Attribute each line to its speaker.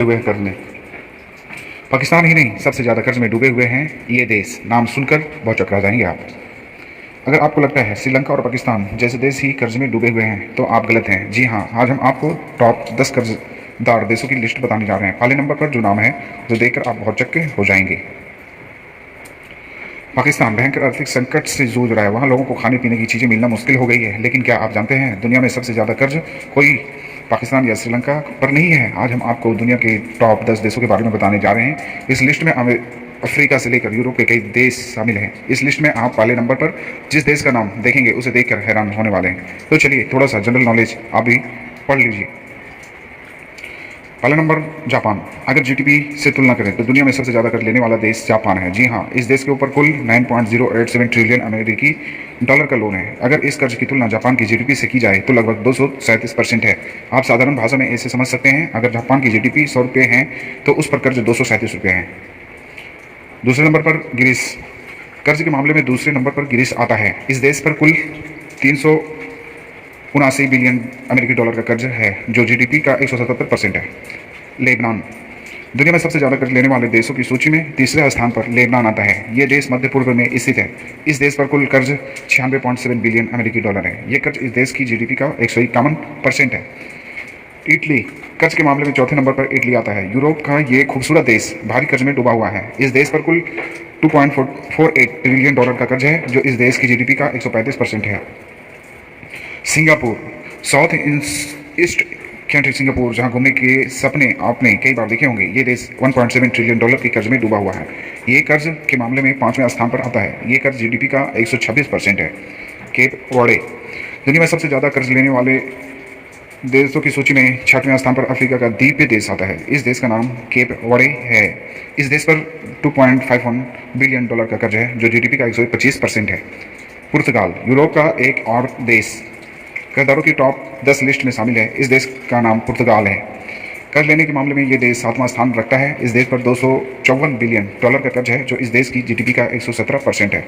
Speaker 1: हुए हैं कर्ज में। पाकिस्तान ही नहीं, सबसे ज़्यादा कर्ज में डूबे हुए हैं ये देश। नाम सुनकर बहुत चकरा जाएंगे आप। अगर आपको लगता है श्रीलंका और पाकिस्तान जैसे देश ही कर्ज में डूबे हुए हैं तो आप गलत हैं। जी हाँ, आज हम आपको टॉप 10 कर्जदार देशों की लिस्ट बताने जा रहे हैं। पहले नंबर पर जो नाम है जो देखकर आप बहुत चक्के हो जाएंगे। पाकिस्तान भयंकर आर्थिक संकट से जूझ रहा है। वहाँ लोगों को खाने पीने की चीज़ें मिलना मुश्किल हो गई है। लेकिन क्या आप जानते हैं दुनिया में सबसे ज़्यादा कर्ज कोई पाकिस्तान या श्रीलंका पर नहीं है। आज हम आपको दुनिया के टॉप 10 देशों के बारे में बताने जा रहे हैं। इस लिस्ट में अफ्रीका से लेकर यूरोप के कई देश शामिल हैं। इस लिस्ट में आप पहले नंबर पर जिस देश का नाम देखेंगे उसे देखकर हैरान होने वाले हैं। तो चलिए थोड़ा सा जनरल नॉलेज आप भी पढ़ लीजिए। पहला नंबर जापान। अगर जीडीपी से तुलना करें तो दुनिया में सबसे ज़्यादा कर्ज लेने वाला देश जापान है। जी हाँ, इस देश के ऊपर कुल 9.087 ट्रिलियन अमेरिकी डॉलर का लोन है। अगर इस कर्ज की तुलना जापान की जीडीपी से की जाए तो लगभग 237% है। आप साधारण भाषा में ऐसे समझ सकते हैं, अगर जापान की जीडीपी 100 रुपये है तो उस पर कर्ज 237 रुपये है। दूसरे नंबर पर ग्रीस। कर्ज के मामले में दूसरे नंबर पर ग्रीस आता है। इस देश पर कुल 379 बिलियन अमेरिकी डॉलर का कर्ज है, जो जीडीपी का 177% है। लेबनान। दुनिया में सबसे ज़्यादा कर्ज लेने वाले देशों की सूची में तीसरे स्थान पर लेबनान आता है। ये देश मध्य पूर्व में स्थित है। इस देश पर कुल कर्ज 96.7 बिलियन अमेरिकी डॉलर है। ये कर्ज इस देश की जीडीपी का 151% है। इटली। कर्ज के मामले में चौथे नंबर पर इटली आता है। यूरोप का ये खूबसूरत देश भारी कर्ज में डूबा हुआ है। इस देश पर कुल 2.48 ट्रिलियन डॉलर का कर्ज है, जो इस देश की जीडीपी का 135% है। Singapore. South east country Singapore, जहां घूमने के सपने आपने कई बार देखे होंगे। ये देश 1.7 ट्रिलियन डॉलर के कर्ज में डूबा हुआ है। ये कर्ज के मामले में 5वें स्थान पर आता है। ये कर्ज जीडीपी का 126% है। Cape Verde. दुनिया में सबसे ज़्यादा कर्ज लेने वाले देशों की सूची में 6वें स्थान पर अफ्रीका का द्वीपीय देश आता है। इस देश का नाम केप वर्डे है। इस देश पर 2.51 बिलियन डॉलर का कर्ज है, जो जीडीपी का 125% है। पुर्तगाल। यूरोप का एक और देश कर्जदारों की टॉप 10 लिस्ट में शामिल है। इस देश का नाम पुर्तगाल है। कर्ज लेने के मामले में ये देश 7वां स्थान रखता है। इस देश पर 254 बिलियन डॉलर का कर्ज है, जो इस देश की जीडीपी का 117% है।